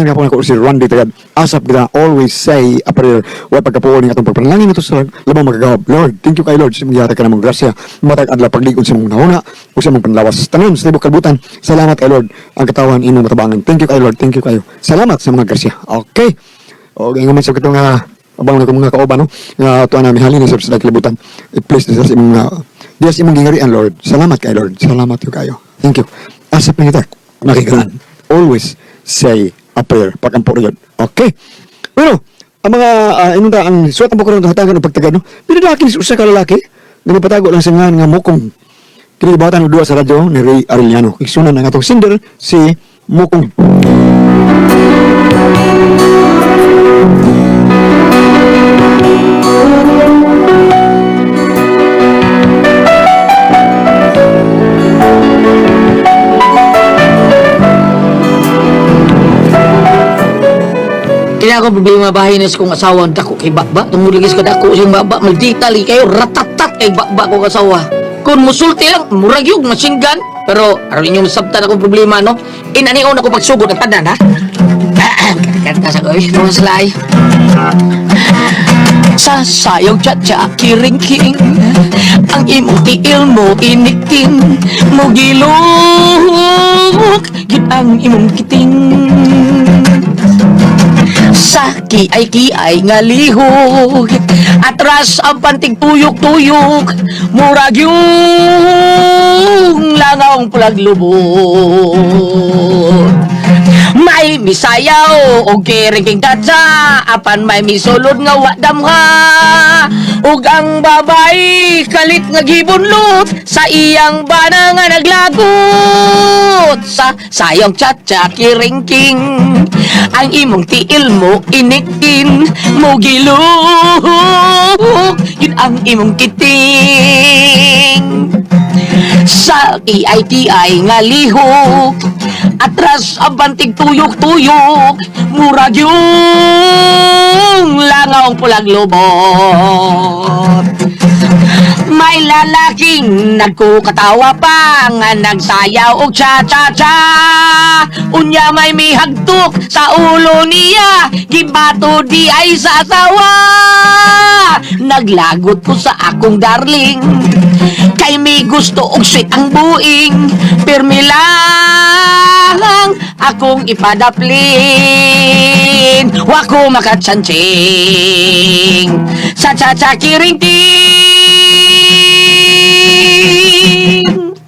Gibutan ka po ako si Randy tagad. Asap kita always say a prayer. Wa pagkapuon ng atong pagpanalangin ito sa labang magagawab. Lord, thank you kay Lord. Simiyara ka namang grasya. Matag adla paglikod sa mong nahuna o sa mong panlawas. Tanon sa tibok kalbutan. Salamat kay Lord. Ang katawan imong matabangan. Thank you kay Lord. Thank you kayo. Salamat sa mga grasya. Okay. Okay nga man sa katong abang na ko mga kauban no. Nga tuan namin halin sa kalibutan. Please sa imong Diyos imong gingarian Lord. Salamat kay Lord. Salamat kayo. Thank you. Asap na kita. Nakikiran. Always say a prayer. Pag-ampo rin. Okay. Pero, ang mga, inunda, ang suwat ang buko ng hatagan ng pagtagad, no? Pinadakin sa ka lalaki, na napatago lang sa nga mukong. Kinibatan ng dua sa radyo ni Ray Arellano. Iksunan ng atong sinder, si Mukong. Kaya ako problema bahay na sa kong asawa ang dako kay Baba. Tumuligis ka dako siyang Baba. Malditali kayo, ratatat kay Baba kong asawa. Kung musulti lang, murag yung machine gun. Pero, aron yung sabtan akong problema, no? Inanion ako pagsugod ng tanan, ha? Kata sa ko, mga salay. Sa sayong tsa-tsa, kiring-king. Ang imong tiil mo, inikin. Mugilog, yun ang imong kiting. Sa kiay-kiay nga lihog, atras ang pantig tuyok-tuyok, murag yung langaw pulaglubot. May misayaw o kiring tatsa, apan may misulod nga wadamha. Ug ang babay kalit nga gibunlot, sa iyang bana nga naglagot. Sa sayong tsa-tsa kiring-king, ang imong tiil mo inikin, mugilog, yun ang imong kiting. Sa kiay-kiay nga lihok, atras ang bantig tuyok-tuyok, murag yung langaw pulang lubot. May lalaking nagkukatawa pa nga nagsayaw og cha-cha-cha. Unya may mihagtok sa ulo niya, gibato di ay sa asawa. Naglagot ko sa akong darling, kay may gusto og sweet ang buing. Pirmi lang akong ipadaplin, wako makatsansing sa cha-cha kiring-ting.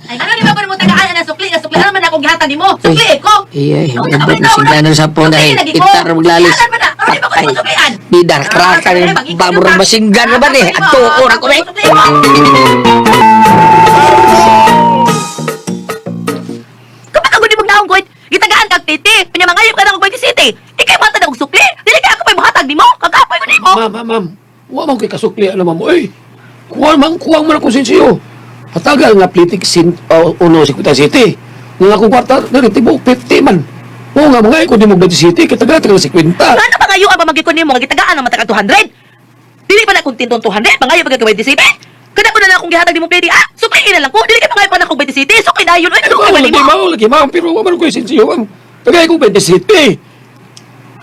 Ay, ano di ba mo tagaan na sukli? Sukli naman akong gihatag nimo. Sukli ko. Iya, ibot na sila sa po na itar maglalis. Ano di ba ko suklian? Bidar, kraka rin, babur ng masinggan na ba ni? At tuon ako eh. Kapag ako di magnaong ko, gitagaan kag titi. Pinyamangayop ka na kong City. Ikay mo tanong sukli. Dili kaya ako pa'y mahatag nimo. Kagapoy ko nimo. Ma'am. Huwag mong kay kasukli, alam mo, eh. Kuwang mo na konsensiyo. Hatagal nga plitik uno si Kuta City. Nga akong kwarta, naritibo, 50 man. Oo nga, mga ikon di mo Kuta City, kitaga-taga si Quinta. Ano ba ngayon ang mamagikon nimo? Nga gitagaan ang mataga 200? Dili pa na kung tintong 200. Mangayop ka kag City. Kada ko na lang akong gihatag nimo pwede. Sukliin na lang ko. Dili kay mangayop pa na akong City. Sukli na yun. Ay, sukli ba nimo? Lagi, ma'am, pero huwag mo konsensiyo, ma'am. Tagay kong Kuta City.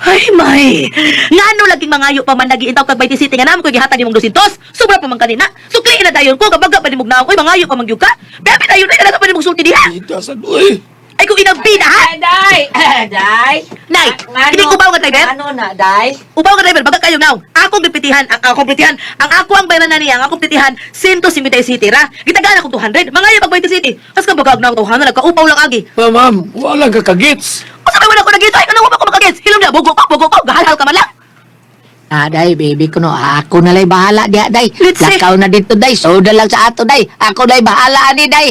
Ay, may. Ngano laging mangayo pa man nagiintaw kag City nga naman ko gihatag nimong 200. Sobra pa man kanina. Sukliin na dayon ko kabaga pa nimog naon ko mangayo pa magyug ka. Bebe dayon ay talaga pa nimog sulti diha. Ita sa doy. Ay kung inabida ha. Day! Day! Nay, hindi ko ubaw nga driver. Ano na, Day? Ubaw nga driver baga kayo naw. Akong gipitihan, ang kompetihan, ang ako ang bayaran na niya, ang akong pitihan 150 City ra. Gitagaan akong 200. Mangayo pag City. Kas ka bagag na 200 nagkaupaw lang agi. Ma'am, wala ka kagits. Asa may wala ko nagito ay kanang ba ko makagets. Hilom na bugo pa, gahalhal ka man lang. Day, baby ko no, ako na lay bahala diha, day. Let's see. Lakaw na dito, day. Soda lang sa ato, day. Ako lay bahala ani, day.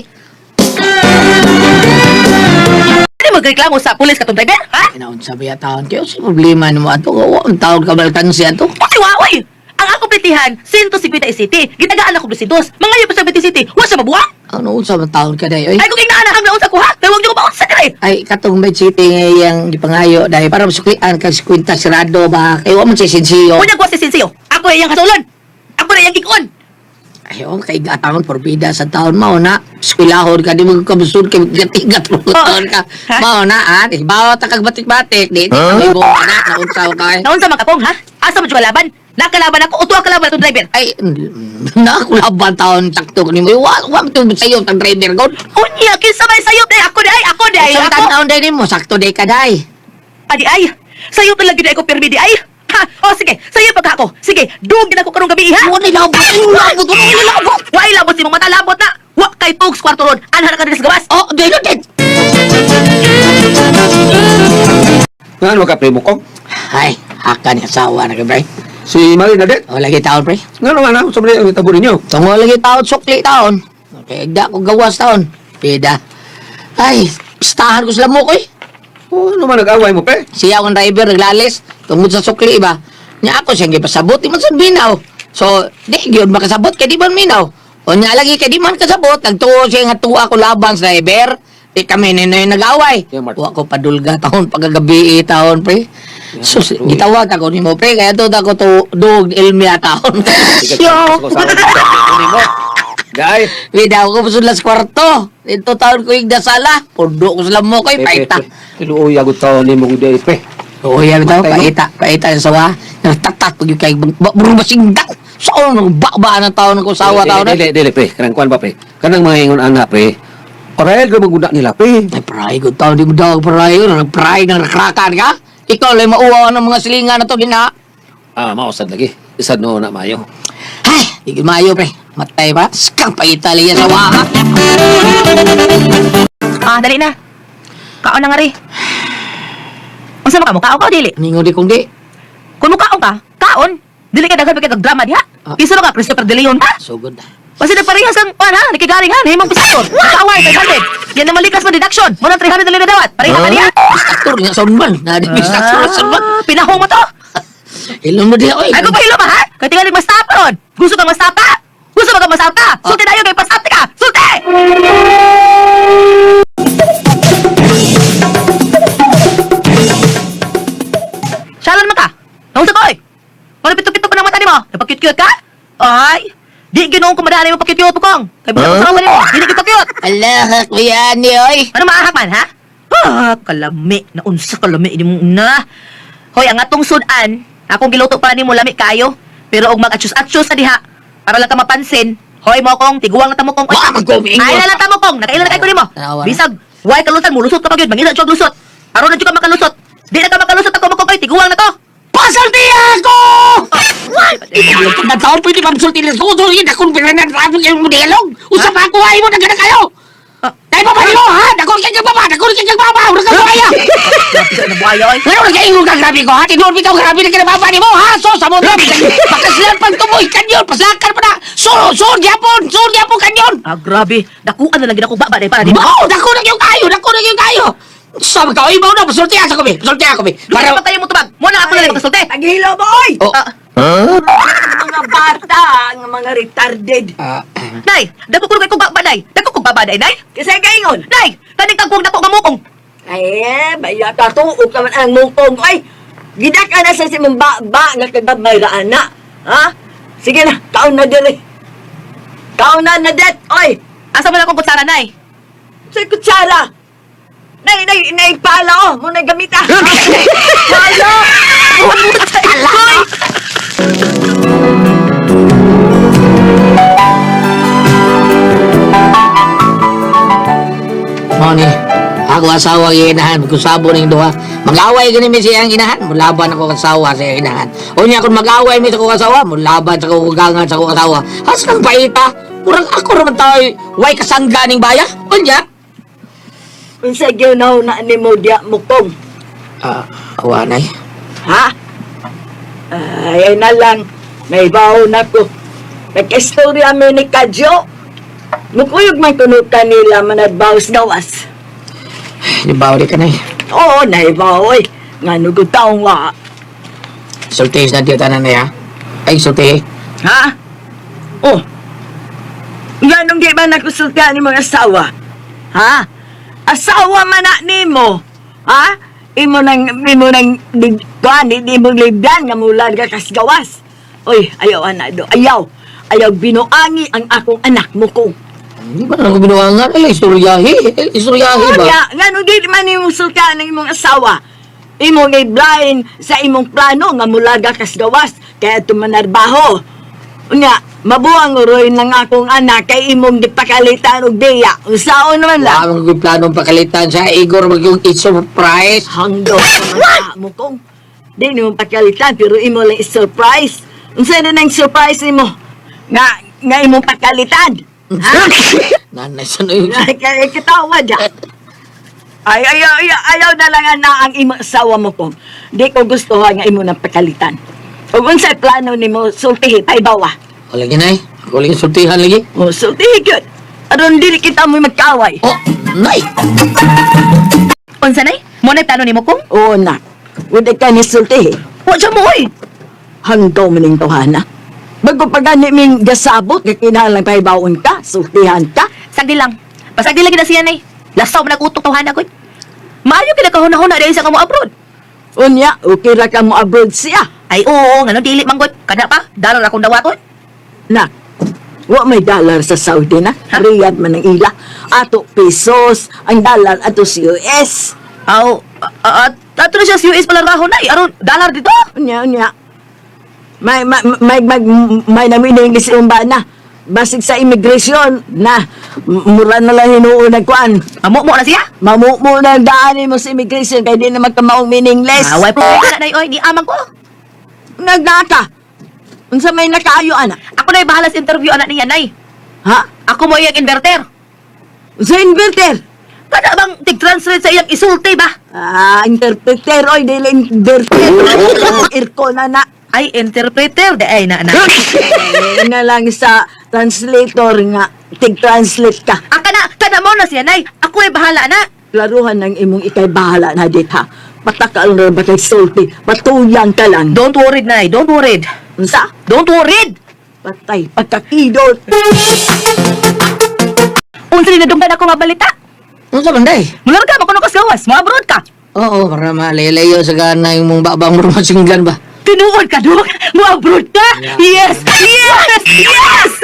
Hindi magreklamo sa pulis katong driver, ha? Kinaon sabi taon kayo, si problema mo ato. Ang taon ka balatan siya to. Pati waoy! Ang akong pitihan, 150 City. Gitagaan ako 200. Mangayo pa sa City. Wa sa mabuha. Ano sa taon ka, day? Oy. Ay kung ignaanahang na unsa ko ha. Kaya huwag niyo ko maunsa dire. Ay, katong may city ngayang gipangayo, day. Para masuklian kag si Quinta Sirado ba? Kaya wa man siya sinsiyo. Kunya ko si Sinsiyo. Ako ay iyang kasulon. Ako na iyang kikon. Ay, oh, kay gatawon porbida sa taon mao na. Eskwelahon ka di mo kabusod kay gatigat mo taon ka. Ha? Mao na di bawat kag batik-batik di may buo na naunsaw ka. Naunsa man ka kong, ha? Asa mo kalaban? Nakalaban ako, uto kalaban to driver. Ay, nakulaban taon sakto ko nimo. Wa to sayo tang driver god. Unya, kinsa may sayop day? Ako day, Sa ako. taon day nimo sakto day ka day. Adi ay, sayop talaga day ko permi di ay. Ha, o sige, sayop pagka ako. Sige, dugin ako karong gabi, ha? Wa ni labot, labot, labot. Wa ilabot si mong mata labot na. Wa kay tugs kwarto ron. Anhan ka sa gawas. Oh, day no day. Nga ka pre bukong? Ay, haka ni asawa na kay pre. Si Marie na det. O lagi taon pre. Nga na, sa mga yung tabo ninyo. Tungo lagi taon, sukli taon. Okay, da ko gawas taon. Pida. Ay, pistahan ko sila mo ko eh. Oh, ano man nag-away mo, pre? Siya akong driver, naglalis. Tungod sa sukli ba? Niya ako siyang gipasabot, di man sa binaw. So, di, yun makasabot, kaya di man minaw. O niya lagi, kaya di man kasabot. Nagtuo siya nga tuwa ko labang sa driver. Di kami ninoy nag-away. Yeah, Mark. Huwag ko padulga taon, pagkagabi taon, pre. So, gitawag ako ni mo, pre. Kaya to ako to dog ilmiya taon. Yo! Guy, Vida ko pa sa kwarto. Ito taon ko yung dasala. Pundo ko sila mo ko, paita. Kiluoy agot taon ni mo gudi, pre. Oo, yan ito. Matay, Paita yung sawa. Natatat pag yung kay burubasingdak. Saan nang bakbaan ng taon ng sawa taon na? Dili, pre. Kanang kuan ba, pre? Kanang mga ingon ana, pre. Parehel ka maguda nila, pre. Ay, pray, good taon. Di mo daw pray. Nag-pray ng rakrakan ka. Ikaw lang mauwa ng mga silingan na to, gina. Ah, mausad lagi. Isad no na mayo. Ay, di mayo, pre. Matay pa. Skang pa Italia sa waha. Ah, dali na. Kaon na nga rin. Unsa man ka mo? Kaon ka o dili? Ningon di kong di. Kung mo kaon ka, kaon. Dili ka daghan pa drama diha. Ah. Piso na ka, Christopher De Leon ha? So good. Kasi nagparehas kang pan ha, nakigaring ha, himong pisakon. Kaaway, 500. Yan naman likas mo deduction. Muna 300 na dawat. Pareha ka diha. Bistaktor nga sa unban. Bistaktor sa unban. Pinahong mo to. Ilong mo di ako eh. Ay, kung pa ba ha? Kaya tingaling mastapa ron. Gusto kang mastapa? Gusto mo kang mastapa? Sulti na yun kay pasapte ka. Sulti! Shalan mo ka. Naunsa ko eh. Ano pito-pito pa ng mata ni mo? Napag-cute-cute ka? Ay, di ginoon ko madali mo pag-cute po kong. Kaya buta ko sa ni mo. Hindi kita cute. Allah, kuya ni oy. Ano maahak man, ha? Ah, kalami. Naunsa kalami. Hindi mo na. Hoy, ang atong sudan, akong giluto para ni mo lami kayo. Pero og mag-atsyos-atsyos sa diha. Para lang ka mapansin. Hoy mo kong, tiguang na tamo kong. Wa, magkuming mo. Ay, lang tamo kong. Nakailan na kayo ko ni mo. Tanawa na. Bisag, way kalutan mo. Lusot ka pag yun. Mangina siya lusot. Aron na siya ka makalusot. Di na ka makalusot ako mo kong koy. Tiguang na to. Pasulti ako! Nagtaon pwede pa pasulti lang ko. Hindi akong pinanan traffic yung modelog. Usap ako ay mo, nagana kayo. Dahil pa mo, ha? Nakon kang baba, nakon kang baba. Huwag kang baya. Lapis na buhay, oy. Ano nag-iingon kang grabe ko, ha? Tinuon bitaw grabe na kinababa ni mo, ha? So, sa mo grabe. Pakasilan pang tumoy, kanyon. Paslakan pa na. Sur, Japon kanyon. Ah, grabe. Dakuan na lang ginako baba dahil para di mo. Bao, dako na yung kayo. Sa mga kayo, ibaw na, pasulti ako, be. Para pa kayo mo tubag. Muna ako na lang magkasulti. Tagilo mo, oy! Oh, Mga bata, ang mga retarded. Nay, dako ko kay kong baba, nay. Dako kong baba, nay. Kasi kaingon. Nay, kaning kagkong dako gamukong. Ay, baya ka tuog naman ang mungkong. Ay, gidak ka na sa simong ba nga kagabayraan na. Ha? Sige na, kaon na diri. Kaon na det, oy! Asa mo na akong kutsara, nay? Sa kutsara. Nay, pala, oh. Muna gamita. Pala! Hoy! Mo ni, ako asawa yung inahan, kusabo ng duha. Mag-away gani mi siyang inahan, mulaban ako kasawa sa iyang inahan. O niya kung mag-away mi sa ko kasawa, mulaban sa ko kugangan sa ko kasawa. Has nang paita, murang ako naman tayo, way kasangga ning baya. O niya? Unsa gyunaw na ni mo diya mukong. Awanay. Ha? Ay na lang. Naibaw na ko. Nagka-istorya mo ni Kadyo. Mukuyog man tunod ka nila manadbawas gawas. Di ba ka na eh. Oo, naibaw oy. Nga nugod taong wa. Sultis na diyo tanan na ya. Ay, sulti. Ha? Oh. Nga nung di ba nakusulta ni mga asawa? Ha? Asawa man na ni mo. Ha? Imo nang di mo libdan nga mula ka kas gawas. Oy, ayaw ana do. Ayaw. ayaw binuangi ang akong anak mo kong. Hindi ba na ako binuangan? Ay, istoryahe. Istoryahe ba? Kaya, nga nung di man yung sulka ng imong asawa, imong i-blind sa imong plano nga mulaga kas gawas, kaya tumanarbaho. Nga, mabuang uroy ng akong anak kay imong dipakalitan og beya. Usaon naman lang. Wala akong planong pakalitan sa Igor mag-yung surprise. Hanggaw ka mo kong. Di mo pakalitan, pero imo lang is-surprise. Unsa na nang surprise nimo? Nga imong pakalitan. Ha? Nanay, saan yun? Kaya kitawa dyan. Ayaw na lang na ang imong asawa mo kong. Di ko gusto nga imo ng pakalitan. Kung unsay plano nimo sultihi paibawa. Wala ginay. Ako lang yung sultihan lagi. O sultihi gyud. Aron dili kita mo magkaaway. Oh, nay! Unsa nay? Mo na plano nimo kong? Oo na. Wala ka ni sultihi. Wa siya mo oy. Hanggaw maning tawhana. Bago pa gani ming gasabot, kakinahanglan paibawon ka, sultihan ka. Sagdi lang. Pasagdi lang gid siya nay. Lasaw man nagutok tawhana ko. Maayo kina kahuna-huna dahil sa kamo abroad. Unya, okay ra ka mo abroad siya. Ay oo, ngano dili man gud. Kada pa, dalan akong dawaton. Na, wa may dollar sa Saudi na. Ha? Riyadh man ang ila. Ato pesos, ang dollar ato sa US. Aw, ato na siya sa US pala rahon nay. Aron dalar dito. Unya. May namining si umbana. Basig sa immigration na mura na lang hinuunag kuan. Amo mo na siya. Mamu mo na daanin mo sa immigration kaya di na magkamaong meaningless. Away po na nay oy, ni amang ko. Nagnaka. Unsa may nakaayo anak? Ako na bahala sa interview anak niya nay. Ha? Ako mo iyang inverter. Sa inverter? Kada bang tig-translate sa iyang isulti ba? Interpreter oy, dili inverter. Irko na na. Ay, interpreter. Ay, na. Na lang sa translator nga, tig-translate ka. Kada mo na siya, nay. Ako ay bahala na. Klaruhan ng imong ikay bahala na dit ha. Patakal na ba kay sulti? Patuyang ka lang. Don't worry, nay. Don't worry. Unsa? Don't worry. Patay, pagkakidot. Unsa rin na dunggan ako nga balita. Ano sa banday? Mular ka, makuno kas gawas. Mga abroad ka. Oo, para malalayo sa gana yung mong babang marmasinggan ba? Tinuod ka, Dok. Mga abroad ka. Yes!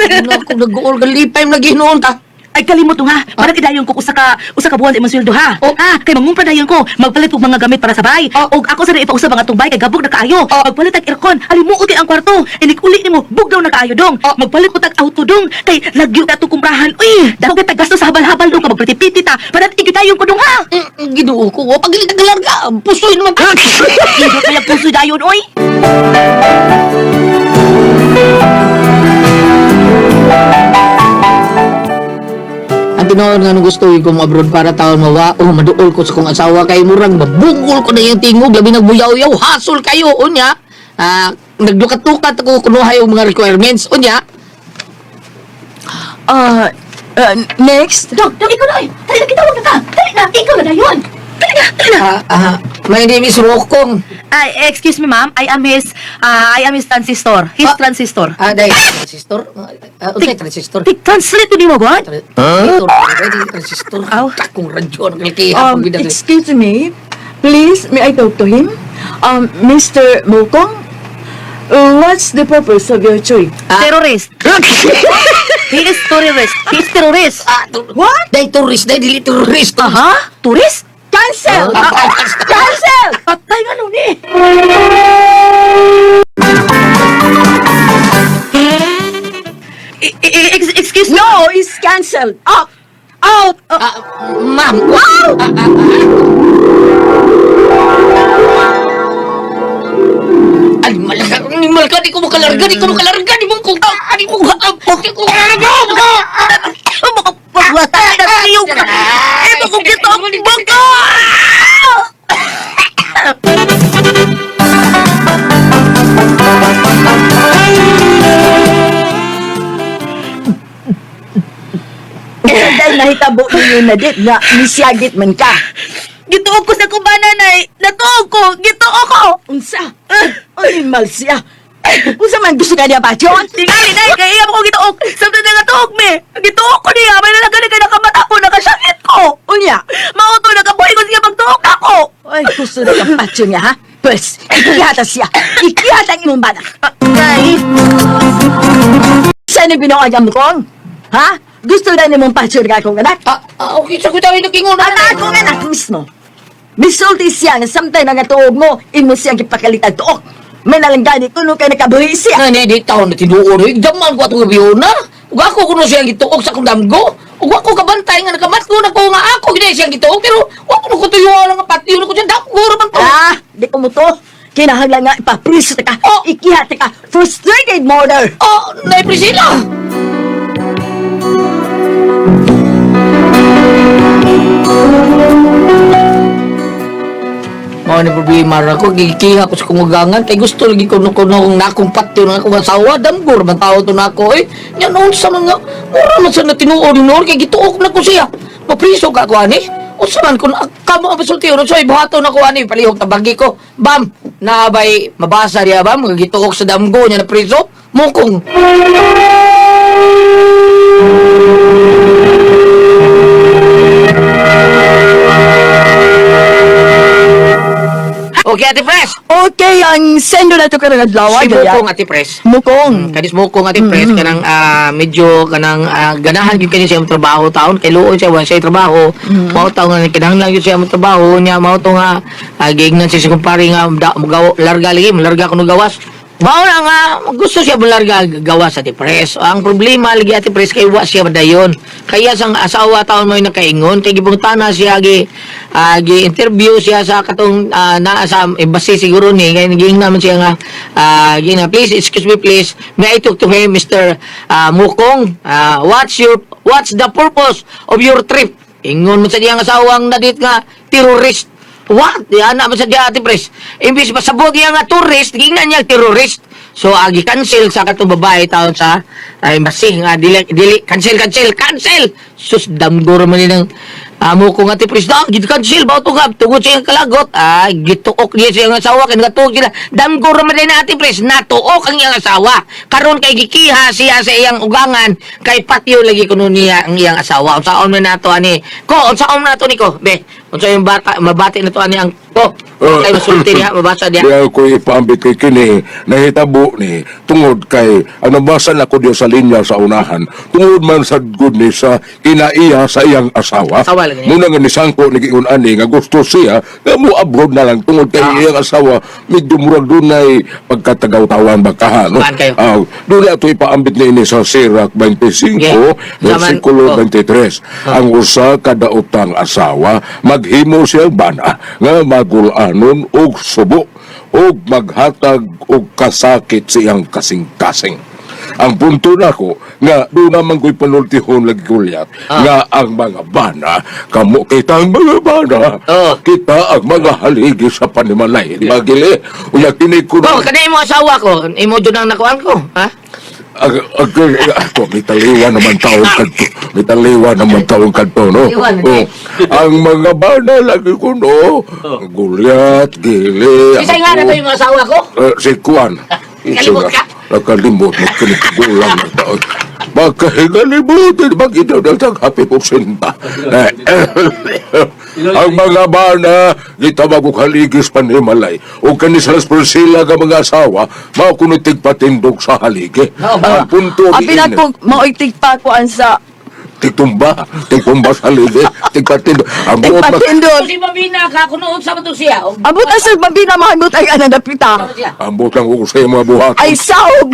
Ano ako nag-uol ka lipay lagi noon ta? Ay, kalimot nga. Parang idayon ko usa ka buwan sa imong sweldo, ha? Oh. Ha? Kay mangumpra dayon ko. Magpalit og mga gamit para sa bahay. Og ako sa rin ipausab mga tubay kay gabog na kaayo. Magpalit og aircon. Alimuot kay ang kwarto. Inik-uli nimo, bugdaw na kaayo dong. Magpalit ko tag auto dong. Kay lagyo ka to kumprahan. Uy, daw kay tagasto sa habal-habal dong ka magpiti-piti ta. Padat igidayon ko dong, ha? Ginuo ko, pagili ka galarga. Pusoy naman ta. Hindi kaya puso dayon, oy. Ang tinoon nga nung gusto ko mo abroad para taon mawa, maduol ko sa kong asawa kay murang mabungol ko na yung tingog, labi nagbuyaw-yaw, hasol kayo, unya. Nagdukat-tukat ako kunuhay yung mga requirements, unya. Next? Dok, ikaw na, oy. Dali na, kitawag na ka. Dali na, ikaw na dayon. Dali na. My name is Rokong. Excuse me, ma'am. I am his transistor. His transistor. Day, transistor? Unsay transistor? Translate to ni mo, God? Transistor? Aw. Kakong radyo, nakalkihan. Excuse me. Please, may I talk to him? Mr. Mokong? What's the purpose of your choice? Terrorist. He is terrorist. He is terrorist. What? Day tourist, day dili tourist. Aha? Tourist? Cancel! Cancel! Patay nga nun eh. Excuse me? No, it's cancelled. Out! Out! Ma'am. Ay, animal ka, di ko makalarga, di ko makalarga, di mo kung di mo di ko Wala na siyo ka. Eh, bakong kita ang bangka! Dahil nahitabo ninyo na dit na nisyagit man ka. Gituog ko sa kumana, nay. Natuog ko. Gituog ko. Unsa? Animal siya. Unsa man gusto ka niya ba, John? Tingali, nay. Kaya iya mo ko gituog. Samtang na gatuog me. Gituog ko niya. May nalagani kay nakamata ko. Nakasakit ko. Unya? Mauto, nakabuhay ko siya magtuog ako. Ay, gusto na kang patyo niya, ha? Pwes, ikiyata siya. Ikiyata ang imong bana. Nay. Sa ni binawagam kong? Ha? Gusto na ni mong pasyon ka akong anak? Okay, sa kuya nakingon Ang akong anak mismo. Misulti siya nga samtay na nga tuog mo, imo siyang ipakalitag tuok. May nalanggani kuno kay nakabuhi siya. Nga di taon na tinuod. Daman ko atong gabiyon na. Ug ako kuno siyang gituok sa akong damgo. Ug ako kabantay nga nakamat ko na ko nga ako gid siyang gituok pero wa ko kutuyuan nga patiyo na ko diyan dako guro man to. Di ko mo to. Kinahanglan nga ipapriso ka. Ikihati ka. Frustrated murder. Oh, Nay Priscilla. Mao ni problema ra ko gigikiha ko sa kungugangan kay gusto lagi ko nung nakong patyo ng akong asawa damgor man tao to nako nya noon sa mga mura man sa tinuod noon kay gituok na ko siya mapriso ka ko ani unsa man kun kamo ang pasulti ron so ibuhaton na ko ani palihog tabagi ko bam naabay mabasa diya bam gituok sa damgo nya na priso mukong. Okay, Ate Pres. Okay, ang sendo na to ka ng adlaw. Si Mukong, Ate Pres. Mukong. Kadis Mukong, Ate Pres, kanang medyo kanang ganahan yun kanya siya ang trabaho taon. Kay luon siya, wala siya yung trabaho. Mao taon nga, kinahanglan yun siya ang trabaho niya. Mao to nga, giignan siya sa kumpare nga, larga lagi, malarga ko gawas. Mao na nga, gusto siya malarga gawas, Ate Pres. Ang problema lagi, Ate Pres, kay wa siya madayon. Kaya sang asawa taon mo yung nakaingon, kay gibungtana siya, gi-interview siya sa katong naa sa embassy siguro ni kaya naging naman siya nga please excuse me please may I talk to him Mr. Mukong what's the purpose of your trip ingon mo sa diyang asawang nadit nga terrorist what yan naman sa diya Ate Pres imbis masabog niya nga tourist gingan niya terrorist so agi cancel sa katong babae taon sa embassy nga dili cancel sus damgor man ni ng amo ko nga ti presda gid cancel ba to gab tungod siya kalagot gituok niya siya nga asawa kay nagatuok sila damgo ra man na ati pres natuok ang iyang asawa karon kay gikiha siya sa iyang ugangan kay patio lagi kuno niya ang iyang asawa unsaon man nato ani ko unsaon nato ni ko be unsa yung bata mabati na to ani ang ko kay masulti niya mabasa diya Kaya ko ipaambit kay kini, nahitabo ni, tungod kay, ang nabasa na ko diya sa linya sa unahan, tungod man sa good ni sa kinaiya sa iyang asawa. Asawa lang niya. Muna nga ni Sangko, nagiun ani, nga gusto siya, nga mo abroad na lang, tungod kay iyang asawa, medyo murag doon ay pagkatagaw-tawan bakaha, no? Saan kayo? Doon na ito ipaambit ni ini sa Sirach 25, Yeah. versikulo Zaman- 23. Ang usa kada utang asawa, maghimo siyang bana, nga magulanon og subo og maghatag og kasakit siyang kasing-kasing. Ang punto nako nga doon naman ko'y panultihon lagi kulyat nga ang mga bana kamo kita ang mga bana kita ang mga haligi sa panimalay magili uya kini ko ko kanay mo asawa ko imo jud ang nakuan ko ha ako, may taliwa naman taong kanto. May taliwa naman taong kanto, no? Iwan, Ang mga bana lagi ko, no? Gulyat, Gili. Isay nga na to yung asawa ko Si Kuan. Nakalimot ka? Nakalimot. Nakalimot ng taon. Magkahingalimutin. Mag-ito ng taghapi po sinta. Ang mga bana, gitawag og haligis panimalay. O kanisalas por sila nga mga asawa, mao kuno tigpatindog sa haligi. Ang punto Abi na kung maoitigpa ko an sa tigtumba sa haligi, tigpatindog. Ang buot tigpatindog. si Mabina ka kuno sa to siya Abot ang sa babina mahamot ay anang napita. ang buot lang ko sa mga buhat. Ay saog.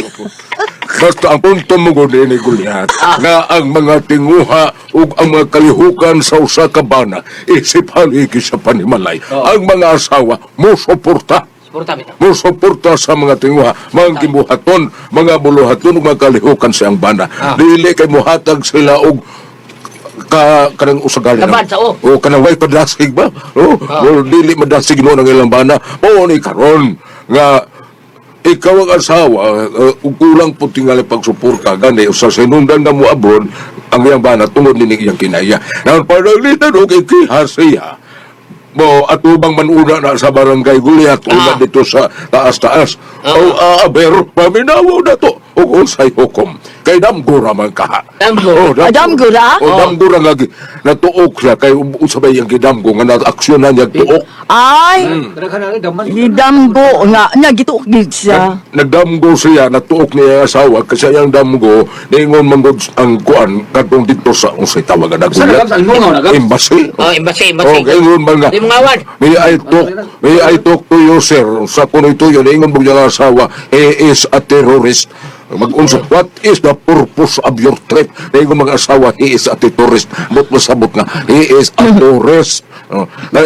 Basta ang punto mo ko din Gulyat, nga ang mga tinguha ug ang mga kalihukan sa usa ka bana isip haligi sa panimalay. Ang mga asawa mo suporta. Musuporta sa mga tinguha, mga gibuhaton, mga buluhaton, ug mga kalihukan sa ang bana. Dili kay muhatag sila og kanang usagali Labad sa o kanang way padasig ba o dili madasig no ang ilang bana o ni karon nga ikaw ang asawa kulang po tingali pagsuporta gani sa sinundan na mo abroad ang iyang bana tungod ni iyang kinaya nang panalitan o kikiha siya mo atubang manuna na sa barangay Gulyat una dito sa taas-taas o aber paminawo na to ug unsay hukom Kay damgo raman ka. Damgo? Oh, Damgo ra? Oh, damgo ra nga natuok siya kay usabay yung gidamgo nga na-aksyonan niya tuok. Ay, gidamgo nga, gituok gid siya. Nagdamgo siya, natuok niya ang asawa kasi ang damgo ningon manggod ang kuan kadtong dito sa unsay tawagan na gulat. Embassy. Oh, imbase. Oh, kay ngon mga Di mo ngawan. May I talk to you, sir. Sa kuno ito yun, ingon mo yung asawa, he is a terrorist. Mag-unsap, what is the purpose of your trip? Ingon mga asawa, he is a terrorist. But masabot nga, he is a tourist. Na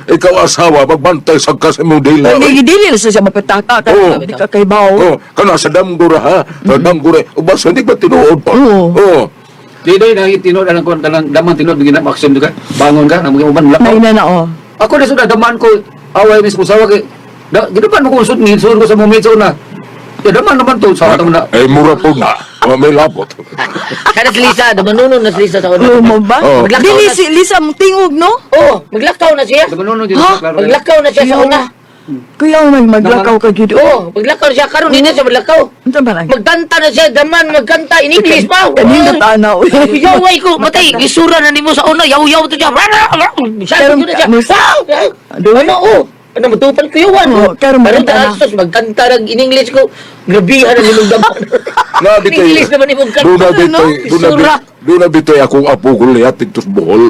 ikaw asawa, magbantay sa kasi mong dila. Hindi dili na siya mapataka ka, Oo. di ka kay baw. Oh, kana sa damgura ha. Sa damgura. Ubas, hindi ba tinuod pa? Oo. Oh. Di na tinod ang kon kanang daman tinod gina action ka. Bangon ka nang uban lakaw. May na oh. Ako na sudah daman ko away mismo sa wag. Ginupan mo ko sud ni ko sa momento na. Ya daman naman to sa atong na. Ay, mura po na. May lapot. Kada si Lisa, damanunon na si Lisa sa una. Mo ba? Oo. Maglakaw Dili na. si Lisa mo tingog no? Oh, maglakaw na siya. Daman no dito Ha? klaro. Maglakaw na siya sa una. Kuya maglakaw ka gid. Oh, maglakaw na siya. Karon hindi na siya maglakaw. Unsa ba lang? Magkanta na siya, daman, magkanta. In English pa. Kanin na tanaw. Yaway ko, matay. Isura na nimo sa una. Yaw-yaw to siya. Sabi ko na siya. Doon? Ano, oh. Ano, matupan ko yawan. Oo, karon magkanta na. Sus, magkanta na in English ko. Grabihan na nimong daman. Nga, In English naman nimong Duna kanta. bitoy, Isura. duna bitoy akong apo ko lihat dito sa Bohol.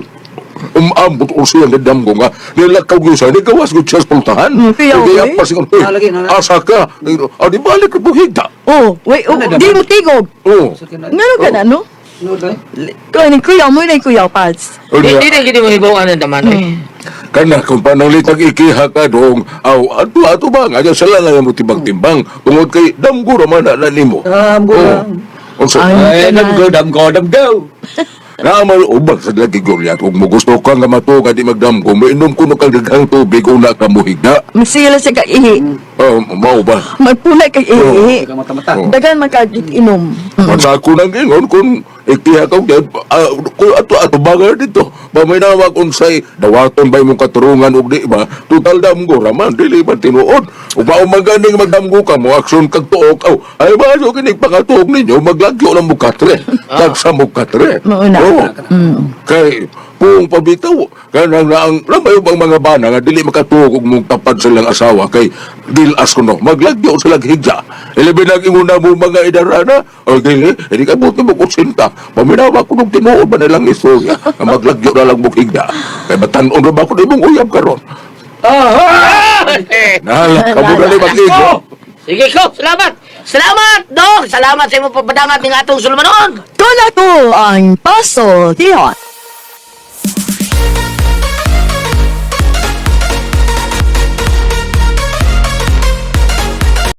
Umambot ko siya ng damgo nga. Nilakaw ko siya, gawas ko siya sa puntahan. Kaya, Kaya okay. pa siya, Nalagay, nalagay. asa ka. Di balik ka buhigda. Oh, wait, di mo tingog. Oo. Ngano ka na no? Kuya mo na kuya Pads. Hindi na gini mo hibawan ng daman. Kana kung panalitag ikiha ka dong, ato ba nga, sala lang mo timbang-timbang, tungod kay damgo raman na nimo. Damgo. Unsa? Ay, damgo. Naamal ubag sa lagi goryat, kung mo gusto ka nga matuga di magdamgo, mainom ko no kang daghang tubig kung na ka muhigda. Masila sa kaihi. Mao ba? Magpunay kay ihi. Mata-mata. Dagan makagit-inom. Masa ko nang ingon kung ikiha ka kung ato bagar dito. Paminawa kung say, dawaton ba imong katurungan o di ba? Total damgo raman, dili ba tinuod? Uba umaganing magdamgo ka mo, aksyon kag tuok. Ay ba, so kinig pakatuok ninyo, maglagyo ng mukatre. Kag sa mukatre. Mauna. Oo. Kay, kung pabitaw, kanang na ang lamay bang mga bana nga dili makatuog og mong tapad silang asawa kay dilas ko no maglagyo sila higya ilabi nang inguna mo mga idarana o dili hindi ka buti mo kusinta paminawa ko nung tinuod ba nilang istorya nga maglagyo na lang mo higya kay batanon ra ba ko imong uyab karon nahala ka mo na mag-igo. Sige ko, salamat. Salamat, Dok. Salamat sa imong papadangat ng atong sulmanon. Kung ako ang paso, diyon.